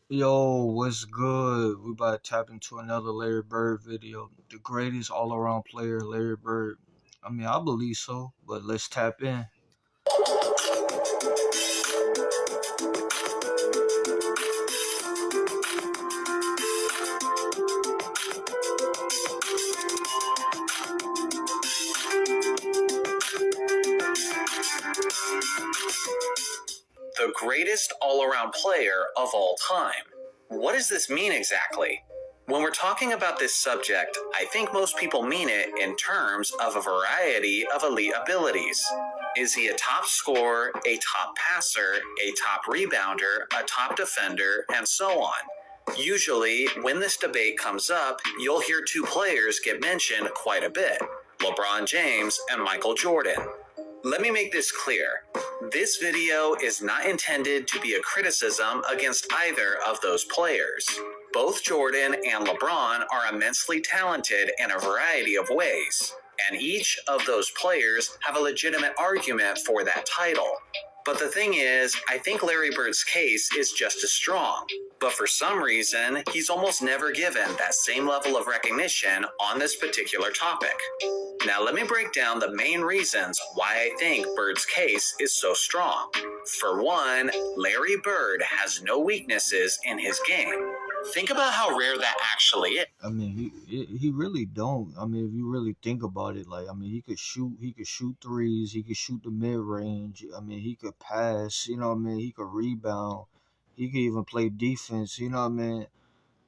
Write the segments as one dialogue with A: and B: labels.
A: Yo, what's good? We about to tap into another Larry Bird video. The greatest all around player, Larry Bird. I mean, I believe so, but let's tap in.
B: The greatest all-around player of all time. What does this mean exactly? When we're talking about this subject, I think most people mean it in terms of a variety of elite abilities. Is he a top scorer, a top passer, a top rebounder, a top defender, and so on? Usually, when this debate comes up, you'll hear two players get mentioned quite a bit: LeBron James and Michael Jordan. Let me make this clear. This video is not intended to be a criticism against either of those players. Both Jordan and LeBron are immensely talented in a variety of ways, and each of those players have a legitimate argument for that title. But the thing is, I think Larry Bird's case is just as strong. But for some reason, he's almost never given that same level of recognition on this particular topic. Now let me break down the main reasons why I think Bird's case is so strong. For one, Larry Bird has no weaknesses in his game. Think about how rare that actually is.
A: I mean, he really don't. I mean, if you really think about it, like I mean, he could shoot threes, he could shoot the mid range. I mean, he could pass. You know what I mean? He could rebound. He could even play defense. You know what I mean?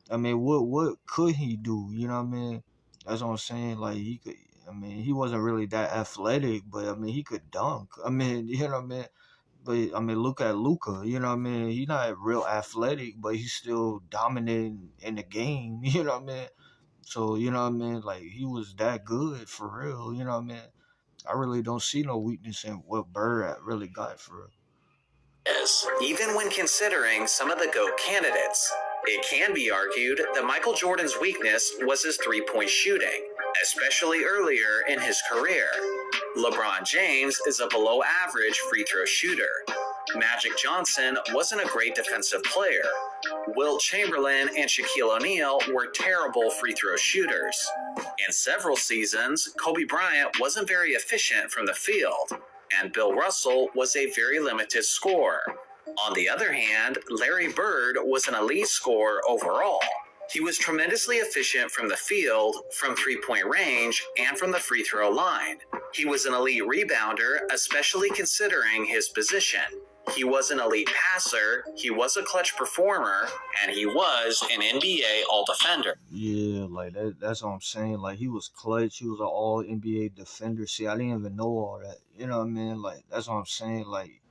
A: I mean, what could he do? You know what I mean? That's what I'm saying. Like he could. I mean, he wasn't really that athletic, but I mean, he could dunk. I mean, you know what I mean? But I mean, look at Luca. You know what I mean? He's not real athletic, but he's still dominating in the game. You know what I mean? So you know what I mean? Like he was that good for real. You know what I mean? I really don't see no weakness in what Bird really got for real.
B: Even when considering some of the GOAT candidates, it can be argued that Michael Jordan's weakness was his three-point shooting, especially earlier in his career. LeBron James is a below-average free throw shooter. Magic Johnson wasn't a great defensive player. Wilt Chamberlain and Shaquille O'Neal were terrible free throw shooters. In several seasons, Kobe Bryant wasn't very efficient from the field, and Bill Russell was a very limited scorer. On the other hand, Larry Bird was an elite scorer overall. He was tremendously efficient from the field, from three-point range, and from the free throw line. He was an elite rebounder, especially considering his position. He was an elite passer, he was a clutch performer, and he was an NBA All-Defender.
A: Yeah, like that's what I'm saying. Like he was clutch. He was an all NBA defender. See, I didn't even know all that. You know what I mean? Like that's what I'm saying. Like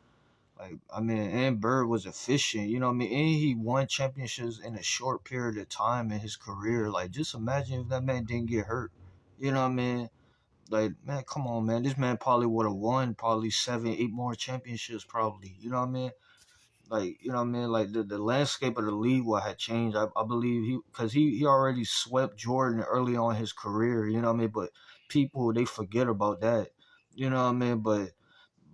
A: I mean, and Bird was efficient. You know what I mean? And he won championships in a short period of time in his career. Like just imagine if that man didn't get hurt. You know what I mean? Like man, come on, man. This man probably would have won probably 7, 8 more championships. Probably. You know what I mean? Like you know what I mean, like the landscape of the league will have changed. I believe he already swept Jordan early on in his career. You know what I mean, but people they forget about that. You know what I mean, but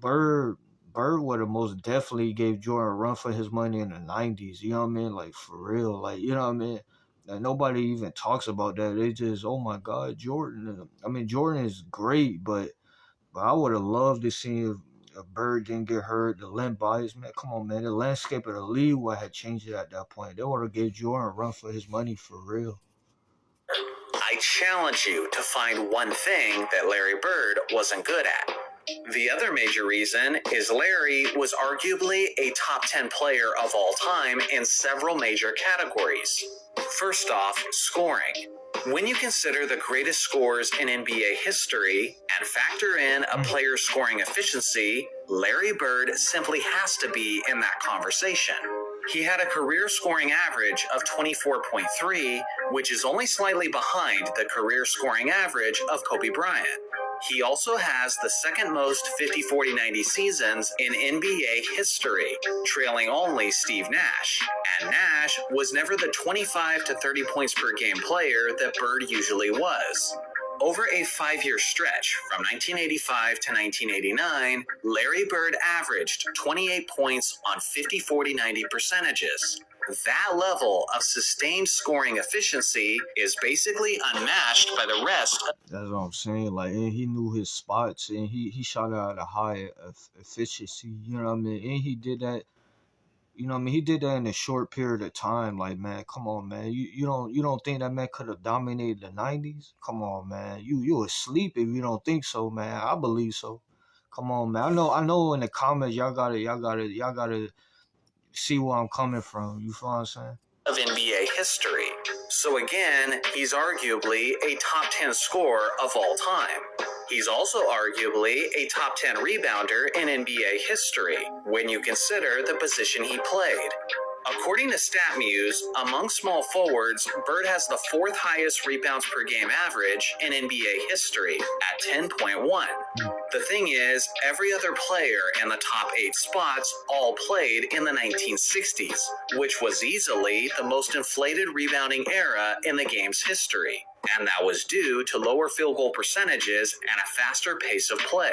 A: Bird Bird would have most definitely gave Jordan a run for his money in the '90s. You know what I mean, like for real. Like you know what I mean. Like, nobody even talks about that. They just, oh my God, Jordan. I mean, Jordan is great, but I would have loved to see if Bird didn't get hurt, the limb bias, man. Come on, man. The landscape of the league would have changed it at that point. They would have gave Jordan a run for his money for real.
B: I challenge you to find one thing that Larry Bird wasn't good at. The other major reason is Larry was arguably a top 10 player of all time in several major categories. First off, scoring. When you consider the greatest scorers in NBA history and factor in a player's scoring efficiency, Larry Bird simply has to be in that conversation. He had a career scoring average of 24.3, which is only slightly behind the career scoring average of Kobe Bryant. He also has the second most 50-40-90 seasons in NBA history, trailing only Steve Nash. And Nash was never the 25 to 30 points per game player that Bird usually was. Over a 5-year stretch, from 1985 to 1989, Larry Bird averaged 28 points on 50-40-90 percentages. That level of sustained scoring efficiency is basically unmatched by the rest.
A: That's what I'm saying. Like, and he knew his spots, and he shot out at a high efficiency. You know what I mean? And he did that. You know what I mean? He did that in a short period of time. Like, man, come on, man. You don't think that man could have dominated the '90s? Come on, man. You asleep if you don't think so, man. I believe so. Come on, man. I know. In the comments, y'all gotta see where I'm coming from. You feel what I'm saying?
B: Of NBA history. So again, he's arguably a top 10 scorer of all time. He's also arguably a top 10 rebounder in NBA history when you consider the position he played. According to StatMuse, among small forwards, Bird has the fourth highest rebounds per game average in NBA history at 10.1. The thing is, every other player in the top 8 spots all played in the 1960s, which was easily the most inflated rebounding era in the game's history, and that was due to lower field goal percentages and a faster pace of play.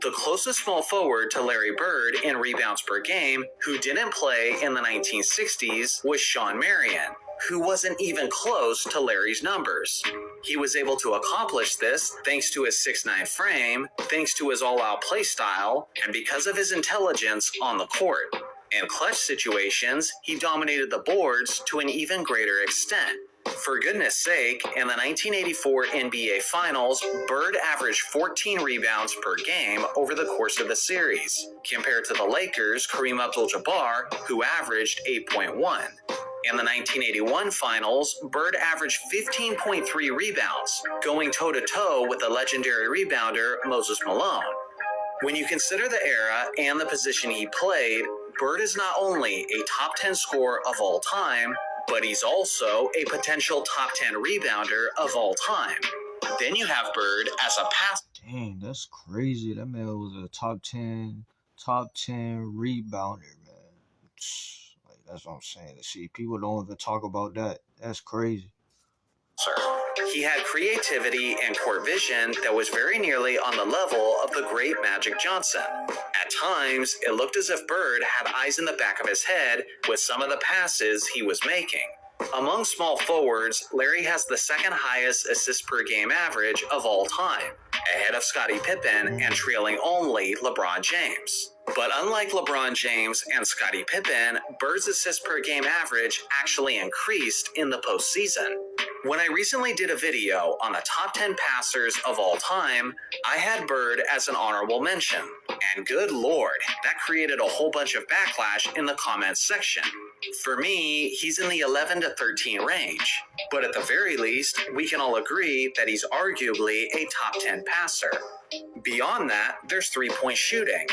B: The closest small forward to Larry Bird in rebounds per game who didn't play in the 1960s was Shawn Marion, who wasn't even close to Larry's numbers. He was able to accomplish this thanks to his 6'9" frame, thanks to his all-out play style, and because of his intelligence on the court. In clutch situations, he dominated the boards to an even greater extent. For goodness sake, in the 1984 NBA Finals, Bird averaged 14 rebounds per game over the course of the series, compared to the Lakers' Kareem Abdul-Jabbar, who averaged 8.1. In the 1981 Finals, Bird averaged 15.3 rebounds, going toe-to-toe with the legendary rebounder Moses Malone. When you consider the era and the position he played, Bird is not only a top 10 scorer of all time, but he's also a potential top 10 rebounder of all time. Then you have Bird as a passer.
A: Dang, that's crazy. That man was a top ten rebounder, man. Like, that's what I'm saying. See, people don't even talk about that. That's crazy.
B: He had creativity and court vision that was very nearly on the level of the great Magic Johnson. At times, it looked as if Bird had eyes in the back of his head with some of the passes he was making. Among small forwards, Larry has the second highest assists per game average of all time, ahead of Scottie Pippen and trailing only LeBron James. But unlike LeBron James and Scottie Pippen, Bird's assists per game average actually increased in the postseason. When I recently did a video on the top 10 passers of all time, I had Bird as an honorable mention. And good lord, that created a whole bunch of backlash in the comments section. For me, he's in the 11 to 13 range. But at the very least, we can all agree that he's arguably a top 10 passer. Beyond that, there's three-point shooting.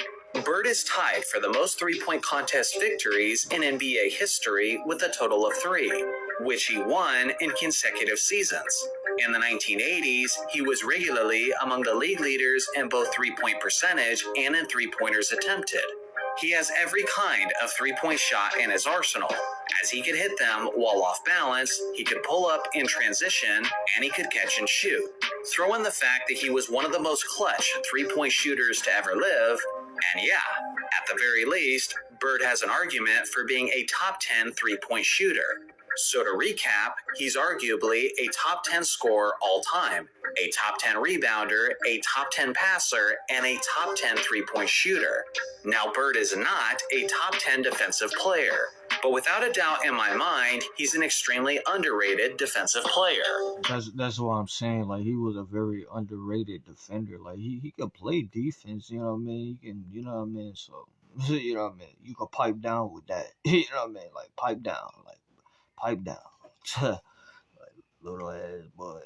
B: Bird is tied for the most three-point contest victories in NBA history with a total of 3, which he won in consecutive seasons. In the 1980s, he was regularly among the league leaders in both three-point percentage and in three-pointers attempted. He has every kind of three-point shot in his arsenal, as he could hit them while off balance, he could pull up in transition, and he could catch and shoot. Throw in the fact that he was one of the most clutch three-point shooters to ever live, and yeah, at the very least, Bird has an argument for being a top 10 three-point shooter. So to recap, he's arguably a top 10 scorer all time, a top 10 rebounder, a top 10 passer, and a top 10 three-point shooter. Now, Bird is not a top 10 defensive player, but without a doubt in my mind, he's an extremely underrated defensive player.
A: That's what I'm saying. Like, he was a very underrated defender. Like, he could play defense. You know what I mean? He can. You know what I mean? So you know what I mean. You can pipe down with that. You know what I mean? Like, pipe down. Like, pipe down. Like, little ass boy.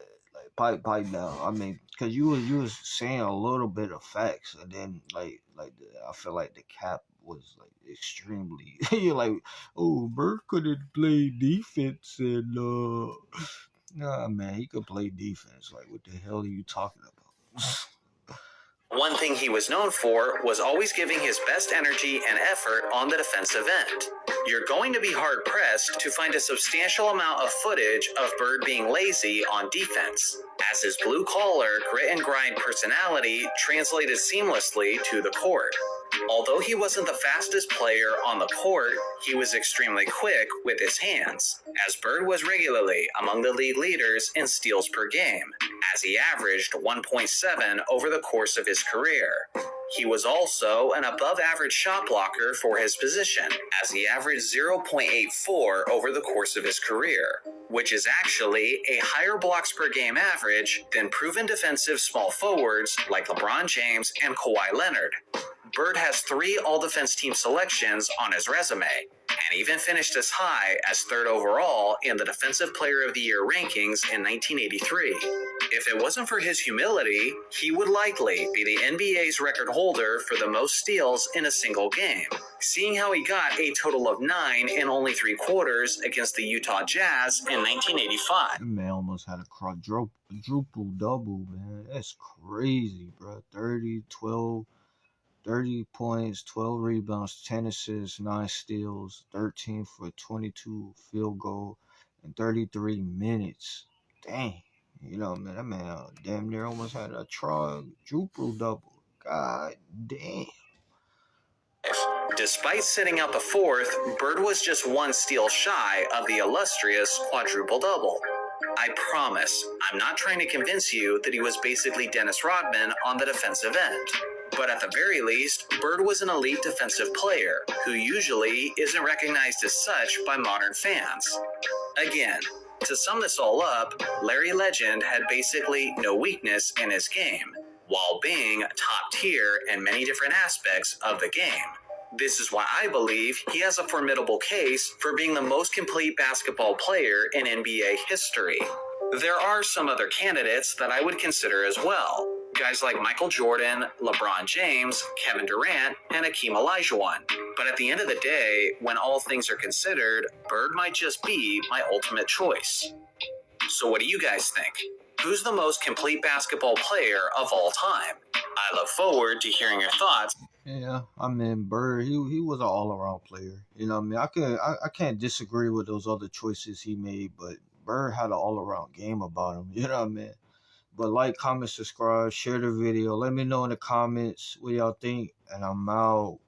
A: Like, pipe down. I mean, cause you was saying a little bit of facts, and then I feel like the cap was like extremely. You're like, oh, Bird couldn't play defense, and nah, man, he could play defense. Like, what the hell are you talking about?
B: One thing he was known for was always giving his best energy and effort on the defensive end. You're going to be hard-pressed to find a substantial amount of footage of Bird being lazy on defense, as his blue-collar, grit-and-grind personality translated seamlessly to the court. Although he wasn't the fastest player on the court, he was extremely quick with his hands, as Bird was regularly among the league leaders in steals per game, as he averaged 1.7 over the course of his career. He was also an above-average shot blocker for his position, as he averaged 0.84 over the course of his career, which is actually a higher blocks per game average than proven defensive small forwards like LeBron James and Kawhi Leonard. Bird has 3 All-Defense Team selections on his resume, and even finished as high as 3rd overall in the Defensive Player of the Year rankings in 1983. If it wasn't for his humility, he would likely be the NBA's record holder for the most steals in a single game, seeing how he got a total of 9 in only 3 quarters against the Utah Jazz in 1985.
A: That man almost had a quadruple double, man. That's crazy, bro. 30 points, 12 rebounds, 10 assists, 9 steals, 13 for 22 field goal, in 33 minutes. Dang. You know, man, that man damn near almost had a quadruple double. God damn.
B: Despite sitting out the 4th, Bird was just 1 steal shy of the illustrious quadruple-double. I promise, I'm not trying to convince you that he was basically Dennis Rodman on the defensive end. But at the very least, Bird was an elite defensive player who usually isn't recognized as such by modern fans. Again, to sum this all up, Larry Legend had basically no weakness in his game, while being top tier in many different aspects of the game. This is why I believe he has a formidable case for being the most complete basketball player in NBA history. There are some other candidates that I would consider as well. Guys like Michael Jordan, LeBron James, Kevin Durant, and Hakeem Olajuwon. But at the end of the day, when all things are considered, Bird might just be my ultimate choice. So what do you guys think? Who's the most complete basketball player of all time? I look forward to hearing your thoughts.
A: Yeah, I mean Bird, he was an all around player. You know what I mean? I can't disagree with those other choices he made, but Bird had an all around game about him. You know what I mean? But like, comment, subscribe, share the video. Let me know in the comments what y'all think, and I'm out.